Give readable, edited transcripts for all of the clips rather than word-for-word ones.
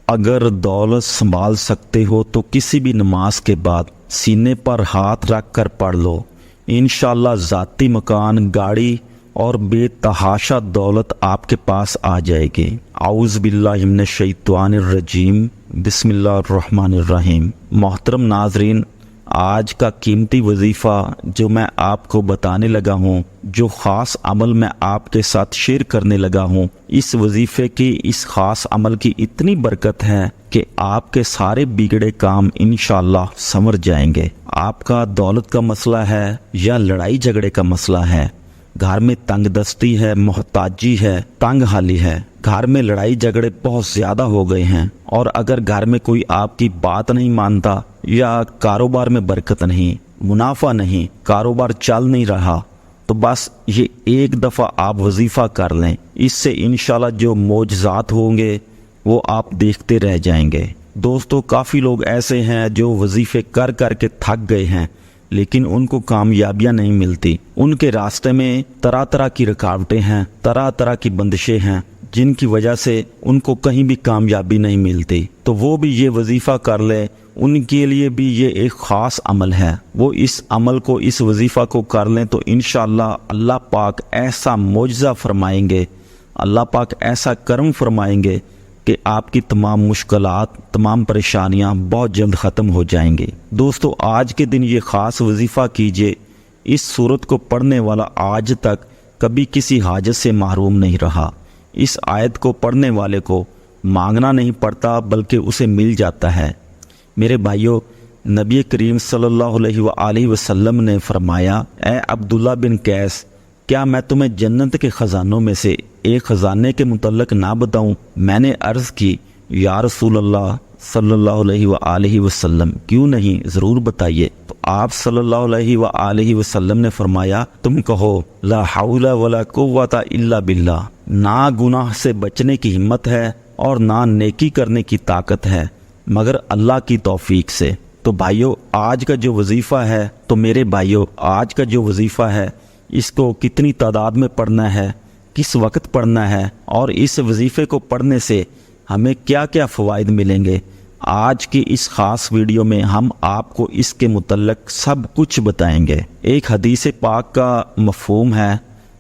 اگر دولت سنبھال سکتے ہو تو کسی بھی نماز کے بعد سینے پر ہاتھ رکھ کر پڑھ لو، انشاءاللہ ذاتی مکان، گاڑی اور بے تحاشا دولت آپ کے پاس آ جائے گی۔ اعوذ باللہ من الشیطان الرجیم، بسم اللہ الرحمن الرحیم۔ محترم ناظرین، آج کا قیمتی وظیفہ جو میں آپ کو بتانے لگا ہوں، جو خاص عمل میں آپ کے ساتھ شیئر کرنے لگا ہوں، اس وظیفے کی، اس خاص عمل کی اتنی برکت ہے کہ آپ کے سارے بگڑے کام انشاءاللہ سنور جائیں گے۔ آپ کا دولت کا مسئلہ ہے یا لڑائی جھگڑے کا مسئلہ ہے، گھر میں تنگ دستی ہے، محتاجی ہے، تنگ حالی ہے، گھر میں لڑائی جھگڑے بہت زیادہ ہو گئے ہیں، اور اگر گھر میں کوئی آپ کی بات نہیں مانتا، یا کاروبار میں برکت نہیں، منافع نہیں، کاروبار چل نہیں رہا، تو بس یہ ایک دفعہ آپ وظیفہ کر لیں، اس سے انشاءاللہ جو معجزات ہوں گے وہ آپ دیکھتے رہ جائیں گے۔ دوستو، کافی لوگ ایسے ہیں جو وظیفے کر کر کے تھک گئے ہیں، لیکن ان کو کامیابیاں نہیں ملتی، ان کے راستے میں طرح طرح کی رکاوٹیں ہیں، طرح طرح کی بندشیں ہیں، جن کی وجہ سے ان کو کہیں بھی کامیابی نہیں ملتی۔ تو وہ بھی یہ وظیفہ کر لے، ان کے لیے بھی یہ ایک خاص عمل ہے، وہ اس عمل کو، اس وظیفہ کو کر لیں تو انشاءاللہ اللہ پاک ایسا معجزہ فرمائیں گے، اللہ پاک ایسا کرم فرمائیں گے کہ آپ کی تمام مشکلات، تمام پریشانیاں بہت جلد ختم ہو جائیں گے۔ دوستو، آج کے دن یہ خاص وظیفہ کیجئے، اس سورت کو پڑھنے والا آج تک کبھی کسی حاجت سے محروم نہیں رہا، اس آیت کو پڑھنے والے کو مانگنا نہیں پڑتا بلکہ اسے مل جاتا ہے۔ میرے بھائیو، نبی کریم صلی اللہ علیہ وآلہ وسلم نے فرمایا، اے عبداللہ بن قیس، کیا میں تمہیں جنت کے خزانوں میں سے ایک خزانے کے متعلق نہ بتاؤں؟ میں نے عرض کی، یا رسول اللہ صلی اللہ علیہ وآلہ وسلم، کیوں نہیں، ضرور بتائیے۔ تو آپ صلی اللہ علیہ وآلہ وسلم نے فرمایا، تم کہو لا حول ولا قوت الا باللہ، نہ گناہ سے بچنے کی ہمت ہے اور نہ نیکی کرنے کی طاقت ہے مگر اللہ کی توفیق سے۔ تو بھائیو، آج کا جو وظیفہ ہے، تو میرے بھائیو، آج کا جو وظیفہ ہے، اس کو کتنی تعداد میں پڑھنا ہے، کس وقت پڑھنا ہے، اور اس وظیفے کو پڑھنے سے ہمیں کیا کیا فوائد ملیں گے، آج کی اس خاص ویڈیو میں ہم آپ کو اس کے متعلق سب کچھ بتائیں گے۔ ایک حدیث پاک کا مفہوم ہے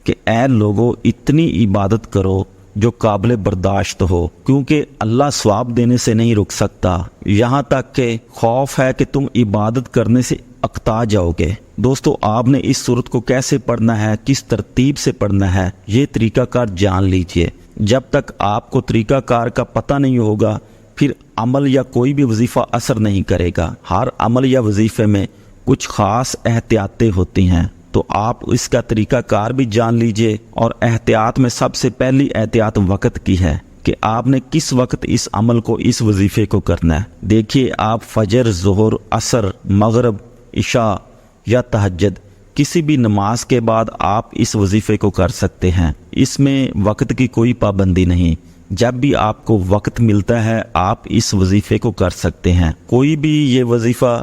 کہ اے لوگو، اتنی عبادت کرو جو قابل برداشت ہو، کیونکہ اللہ ثواب دینے سے نہیں رک سکتا، یہاں تک کہ خوف ہے کہ تم عبادت کرنے سے اکتا جاؤ گے۔ دوستو، آپ نے اس سورت کو کیسے پڑھنا ہے، کس ترتیب سے پڑھنا ہے، یہ طریقہ کار جان لیجئے۔ جب تک آپ کو طریقہ کار کا پتہ نہیں ہوگا، پھر عمل یا کوئی بھی وظیفہ اثر نہیں کرے گا۔ ہر عمل یا وظیفے میں کچھ خاص احتیاطیں ہوتی ہیں، تو آپ اس کا طریقہ کار بھی جان لیجئے۔ اور احتیاط میں سب سے پہلی احتیاط وقت کی ہے کہ آپ نے کس وقت اس عمل کو، اس وظیفے کو کرنا ہے۔ دیکھیے، آپ فجر، ظہر، عصر، مغرب، عشاء یا تہجد، کسی بھی نماز کے بعد آپ اس وظیفے کو کر سکتے ہیں، اس میں وقت کی کوئی پابندی نہیں۔ جب بھی آپ کو وقت ملتا ہے آپ اس وظیفے کو کر سکتے ہیں۔ کوئی بھی یہ وظیفہ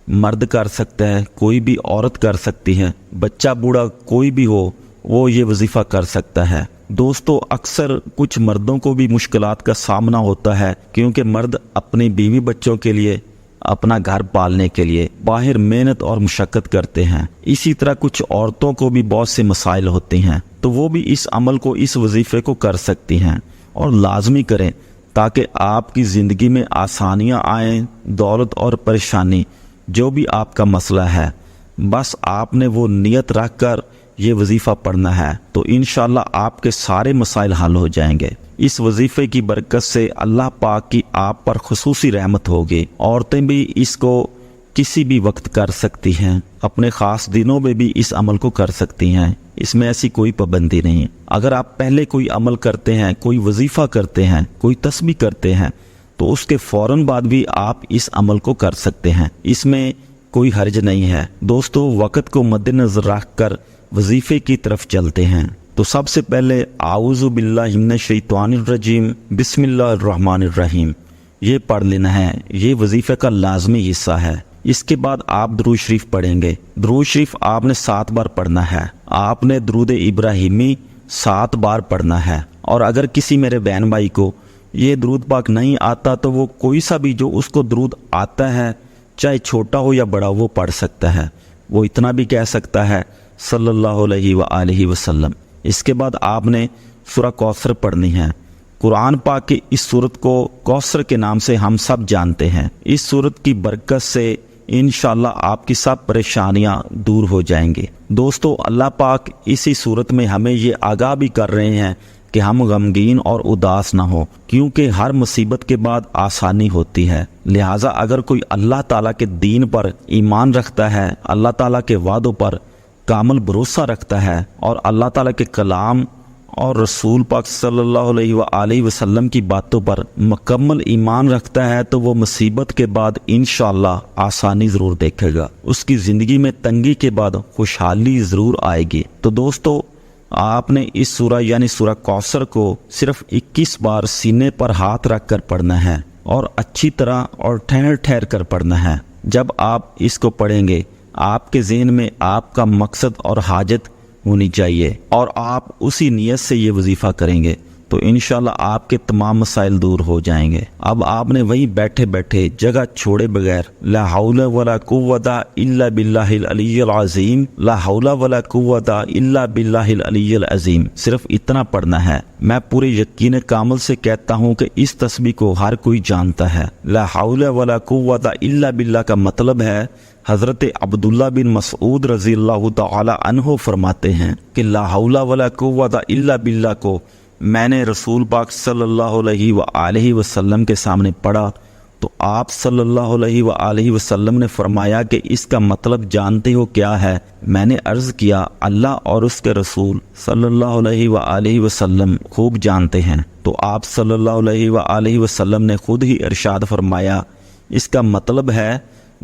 مرد کر سکتا ہے، کوئی بھی عورت کر سکتی ہے، بچہ بوڑھا کوئی بھی ہو وہ یہ وظیفہ کر سکتا ہے۔ دوستو، اکثر کچھ مردوں کو بھی مشکلات کا سامنا ہوتا ہے، کیونکہ مرد اپنی بیوی بچوں کے لیے، اپنا گھر پالنے کے لیے باہر محنت اور مشقت کرتے ہیں۔ اسی طرح کچھ عورتوں کو بھی بہت سے مسائل ہوتے ہیں، تو وہ بھی اس عمل کو، اس وظیفے کو کر سکتی ہیں، اور لازمی کریں تاکہ آپ کی زندگی میں آسانیاں آئیں، دولت اور پریشانی، جو بھی آپ کا مسئلہ ہے، بس آپ نے وہ نیت رکھ کر یہ وظیفہ پڑھنا ہے، تو انشاءاللہ آپ کے سارے مسائل حل ہو جائیں گے۔ اس وظیفے کی برکت سے اللہ پاک کی آپ پر خصوصی رحمت ہوگی۔ عورتیں بھی اس کو کسی بھی وقت کر سکتی ہیں، اپنے خاص دنوں میں بھی اس عمل کو کر سکتی ہیں، اس میں ایسی کوئی پابندی نہیں۔ اگر آپ پہلے کوئی عمل کرتے ہیں، کوئی وظیفہ کرتے ہیں، کوئی تسبیح کرتے ہیں، تو اس کے فوراً بعد بھی آپ اس عمل کو کر سکتے ہیں، اس میں کوئی حرج نہیں ہے۔ دوستو، وقت کو مد نظر رکھ کر وظیفے کی طرف چلتے ہیں۔ تو سب سے پہلے اعوذ باللہ من الشیطان الرجیم، بسم اللہ الرحمن الرحیم، یہ پڑھ لینا ہے، یہ وظیفے کا لازمی حصہ ہے۔ اس کے بعد آپ درود شریف پڑھیں گے۔ درود شریف آپ نے 7 بار پڑھنا ہے۔ آپ نے درود ابراہیمی 7 بار پڑھنا ہے۔ اور اگر کسی میرے بہن بھائی کو یہ درود پاک نہیں آتا تو وہ کوئی سا بھی جو اس کو درود آتا ہے چاہے چھوٹا ہو یا بڑا وہ پڑھ سکتا ہے، وہ اتنا بھی کہہ سکتا ہے صلی اللہ علیہ وآلہ وسلم۔ اس کے بعد آپ نے سورہ کوثر پڑھنی ہے۔ قرآن پاک کی اس سورت کو کوثر کے نام سے ہم سب جانتے ہیں۔ اس سورت کی برکت سے انشاءاللہ آپ کی سب پریشانیاں دور ہو جائیں گے۔ دوستو، اللہ پاک اسی سورت میں ہمیں یہ آگاہ بھی کر رہے ہیں کہ ہم غمگین اور اداس نہ ہو، کیونکہ ہر مصیبت کے بعد آسانی ہوتی ہے۔ لہٰذا اگر کوئی اللہ تعالیٰ کے دین پر ایمان رکھتا ہے، اللہ تعالیٰ کے وعدوں پر کامل بھروسہ رکھتا ہے اور اللہ تعالیٰ کے کلام اور رسول پاک صلی اللہ علیہ وآلہ وسلم کی باتوں پر مکمل ایمان رکھتا ہے تو وہ مصیبت کے بعد انشاءاللہ آسانی ضرور دیکھے گا، اس کی زندگی میں تنگی کے بعد خوشحالی ضرور آئے گی۔ تو دوستو، آپ نے اس سورہ یعنی سورہ کوثر کو صرف 21 بار سینے پر ہاتھ رکھ کر پڑھنا ہے اور اچھی طرح اور ٹھہر ٹھہر کر پڑھنا ہے۔ جب آپ اس کو پڑھیں گے آپ کے ذہن میں آپ کا مقصد اور حاجت ہونی چاہیے اور آپ اسی نیت سے یہ وظیفہ کریں گے تو انشاءاللہ آپ کے تمام مسائل دور ہو جائیں گے۔ اب آپ نے وہیں بیٹھے بیٹھے جگہ چھوڑے بغیر لا حول ولا قوت الا باللہ العلی العظیم، لا حول ولا قوت الا باللہ العلی العظیم، صرف اتنا پڑھنا ہے۔ میں پورے یقین کامل سے کہتا ہوں کہ اس تسبیح کو ہر کوئی جانتا ہے۔ لا حول ولا قوت الا باللہ کا مطلب ہے، حضرت عبداللہ بن مسعود رضی اللہ تعالی عنہ فرماتے ہیں کہ لا حول ولا قوت الا باللہ کو میں نے رسول پاک صلی اللہ علیہ وآلہ وسلم کے سامنے پڑھا تو آپ صلی اللہ علیہ وآلہ وسلم نے فرمایا کہ اس کا مطلب جانتے ہو کیا ہے؟ میں نے عرض کیا اللہ اور اس کے رسول صلی اللہ علیہ وآلہ وسلم خوب جانتے ہیں۔ تو آپ صلی اللہ علیہ وآلہ وسلم نے خود ہی ارشاد فرمایا اس کا مطلب ہے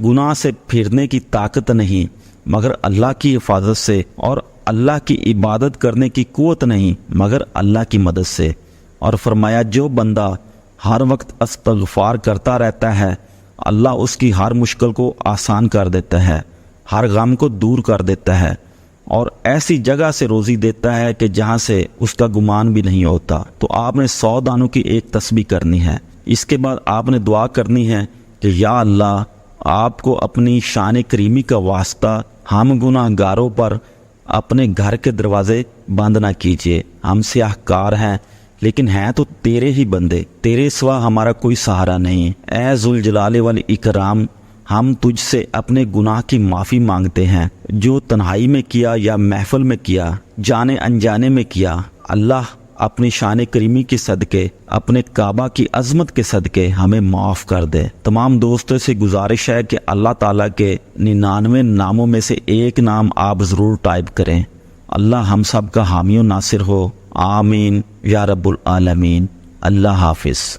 گناہ سے پھرنے کی طاقت نہیں مگر اللہ کی حفاظت سے، اور اللہ کی عبادت کرنے کی قوت نہیں مگر اللہ کی مدد سے۔ اور فرمایا جو بندہ ہر وقت استغفار کرتا رہتا ہے اللہ اس کی ہر مشکل کو آسان کر دیتا ہے، ہر غم کو دور کر دیتا ہے اور ایسی جگہ سے روزی دیتا ہے کہ جہاں سے اس کا گمان بھی نہیں ہوتا۔ تو آپ نے 100 دانوں کی ایک تسبیح کرنی ہے۔ اس کے بعد آپ نے دعا کرنی ہے کہ یا اللہ، آپ کو اپنی شان کریمی کا واسطہ ہم گناہ گاروں پر اپنے گھر کے دروازے بند نہ کیجیے۔ ہم سیاہ کار ہیں لیکن ہیں تو تیرے ہی بندے، تیرے سوا ہمارا کوئی سہارا نہیں۔ اے ذوالجلال والاکرام، ہم تجھ سے اپنے گناہ کی معافی مانگتے ہیں، جو تنہائی میں کیا یا محفل میں کیا، جانے انجانے میں کیا۔ اللہ اپنی شان کریمی کے صدقے، اپنے کعبہ کی عظمت کے صدقے ہمیں معاف کر دے۔ تمام دوستوں سے گزارش ہے کہ اللہ تعالیٰ کے 99 ناموں میں سے ایک نام آپ ضرور ٹائپ کریں۔ اللہ ہم سب کا حامی و ناصر ہو، آمین یا رب العالمین۔ اللہ حافظ۔